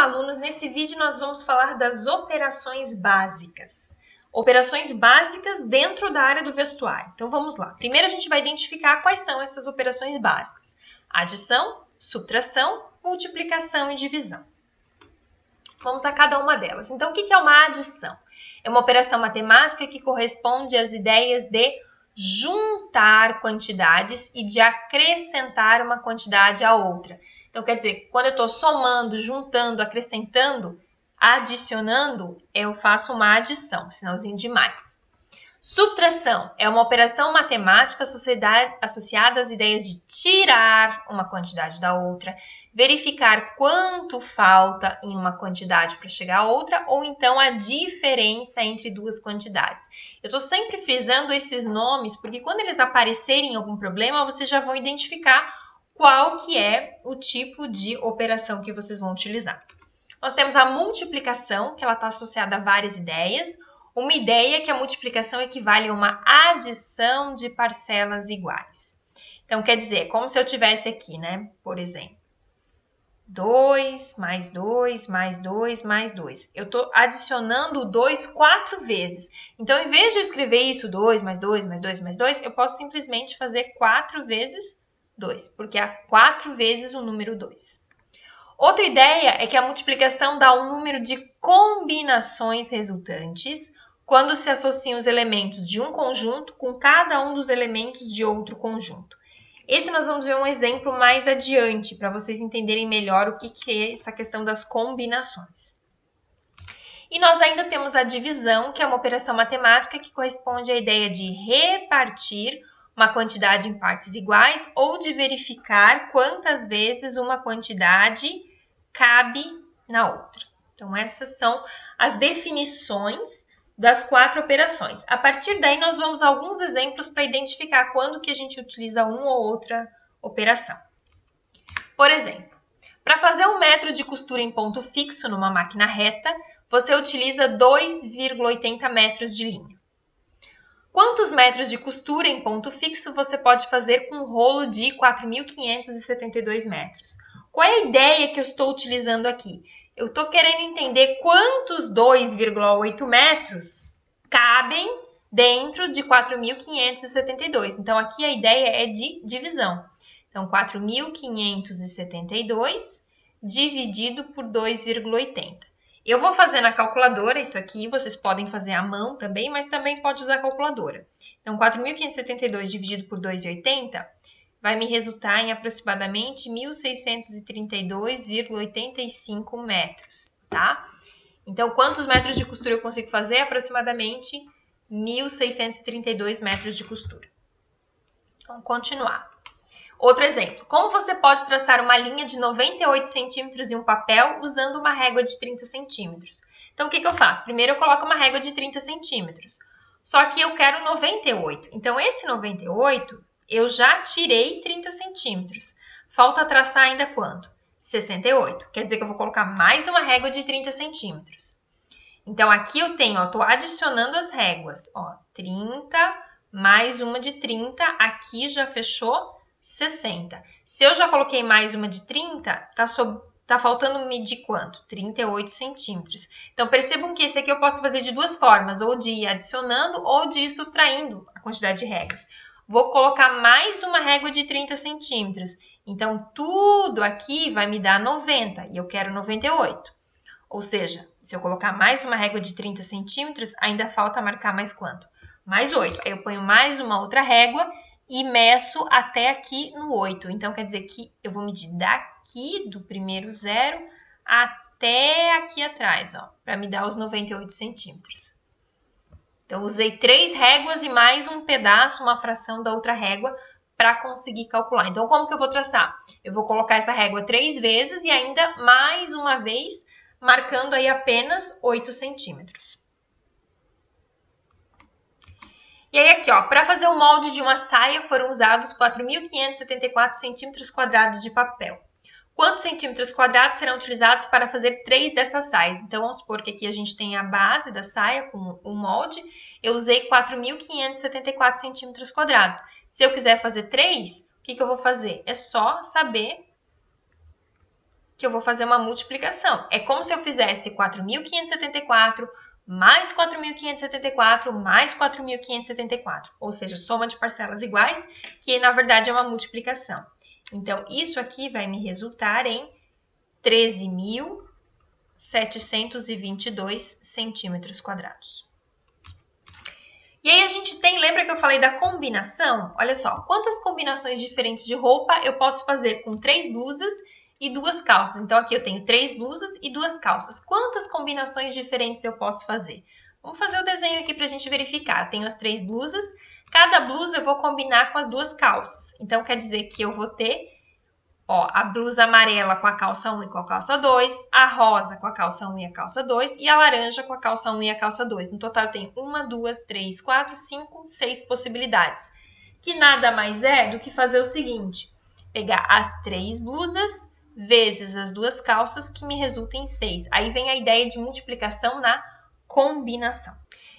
Olá, alunos! Nesse vídeo nós vamos falar das operações básicas. Operações básicas dentro da área do vestuário. Então vamos lá. Primeiro a gente vai identificar quais são essas operações básicas. Adição, subtração, multiplicação e divisão. Vamos a cada uma delas. Então o que é uma adição? É uma operação matemática que corresponde às ideias de juntar quantidades e de acrescentar uma quantidade à outra. Então, quer dizer, quando eu estou somando, juntando, acrescentando, adicionando, eu faço uma adição, sinalzinho de mais. Subtração é uma operação matemática associada às ideias de tirar uma quantidade da outra, verificar quanto falta em uma quantidade para chegar a outra, ou então a diferença entre duas quantidades. Eu estou sempre frisando esses nomes, porque quando eles aparecerem em algum problema, vocês já vão identificar qual que é o tipo de operação que vocês vão utilizar. Nós temos a multiplicação, que ela está associada a várias ideias. Uma ideia é que a multiplicação equivale a uma adição de parcelas iguais. Então, quer dizer, como se eu tivesse aqui, né? Por exemplo, 2 mais 2 mais 2 mais 2. Eu estou adicionando o 2 4 vezes. Então, em vez de eu escrever isso, 2 mais 2 mais 2 mais 2, eu posso simplesmente fazer 4 vezes 2, porque há 4 vezes o número 2. Outra ideia é que a multiplicação dá um número de combinações resultantes quando se associam os elementos de um conjunto com cada um dos elementos de outro conjunto. Esse nós vamos ver um exemplo mais adiante, para vocês entenderem melhor o que é essa questão das combinações. E nós ainda temos a divisão, que é uma operação matemática que corresponde à ideia de repartir uma quantidade em partes iguais ou de verificar quantas vezes uma quantidade cabe na outra. Então, essas são as definições das 4 operações. A partir daí, nós vamos a alguns exemplos para identificar quando que a gente utiliza uma ou outra operação. Por exemplo, para fazer um metro de costura em ponto fixo numa máquina reta, você utiliza 2,80 metros de linha. Quantos metros de costura em ponto fixo você pode fazer com um rolo de 4.572 metros? Qual é a ideia que eu estou utilizando aqui? Eu estou querendo entender quantos 2,8 metros cabem dentro de 4.572. Então, aqui a ideia é de divisão. Então, 4.572 dividido por 2,80. Eu vou fazer na calculadora isso aqui, vocês podem fazer à mão também, mas também pode usar a calculadora. Então, 4.572 dividido por 2,80 vai me resultar em aproximadamente 1.632,85 metros, tá? Então, quantos metros de costura eu consigo fazer? Aproximadamente 1.632 metros de costura. Vamos continuar. Outro exemplo, como você pode traçar uma linha de 98 centímetros em um papel usando uma régua de 30 centímetros? Então, o que eu faço? Primeiro, eu coloco uma régua de 30 centímetros. Só que eu quero 98. Então, esse 98, eu já tirei 30 centímetros. Falta traçar ainda quanto? 68. Quer dizer que eu vou colocar mais uma régua de 30 centímetros. Então, aqui eu tenho, ó, estou adicionando as réguas. Ó, 30 mais uma de 30, aqui já fechou 60. Se eu já coloquei mais uma de 30, tá faltando medir quanto? 38 centímetros. Então, percebam que esse aqui eu posso fazer de duas formas, ou de ir adicionando ou de ir subtraindo a quantidade de réguas. Vou colocar mais uma régua de 30 centímetros. Então, tudo aqui vai me dar 90 e eu quero 98. Ou seja, se eu colocar mais uma régua de 30 centímetros, ainda falta marcar mais quanto? Mais 8. Aí eu ponho mais uma outra régua e meço até aqui no 8. Então, quer dizer que eu vou medir daqui do primeiro zero até aqui atrás, ó, para me dar os 98 centímetros. Então, usei 3 réguas e mais um pedaço, uma fração da outra régua, para conseguir calcular. Então, como que eu vou traçar? Eu vou colocar essa régua 3 vezes e ainda mais uma vez, marcando aí apenas 8 centímetros. E aí aqui, ó, para fazer o molde de uma saia foram usados 4.574 centímetros quadrados de papel. Quantos centímetros quadrados serão utilizados para fazer 3 dessas saias? Então, vamos supor que aqui a gente tem a base da saia com o molde. Eu usei 4.574 centímetros quadrados. Se eu quiser fazer 3, o que eu vou fazer? É só saber que eu vou fazer uma multiplicação. É como se eu fizesse 4.574 mais 4.574 mais 4.574, ou seja, soma de parcelas iguais, que na verdade é uma multiplicação. Então, isso aqui vai me resultar em 13.722 centímetros quadrados. E aí a gente tem, lembra que eu falei da combinação? Olha só, quantas combinações diferentes de roupa eu posso fazer com 3 blusas e 2 calças? Então aqui eu tenho 3 blusas e 2 calças. Quantas combinações diferentes eu posso fazer? Vamos fazer o desenho aqui para a gente verificar. Eu tenho as 3 blusas, cada blusa eu vou combinar com as 2 calças. Então quer dizer que eu vou ter a blusa amarela com a calça 1 e com a calça 2, a rosa com a calça 1 e a calça 2 e a laranja com a calça 1 e a calça 2. No total eu tenho 1, 2, 3, 4, 5, 6 possibilidades. Que nada mais é do que fazer o seguinte, pegar as 3 blusas vezes as 2 calças, que me resulta em 6. Aí vem a ideia de multiplicação na combinação.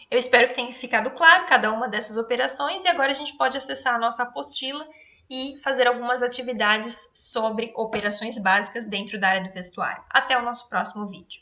Eu espero que tenha ficado claro cada uma dessas operações e agora a gente pode acessar a nossa apostila e fazer algumas atividades sobre operações básicas dentro da área do vestuário. Até o nosso próximo vídeo.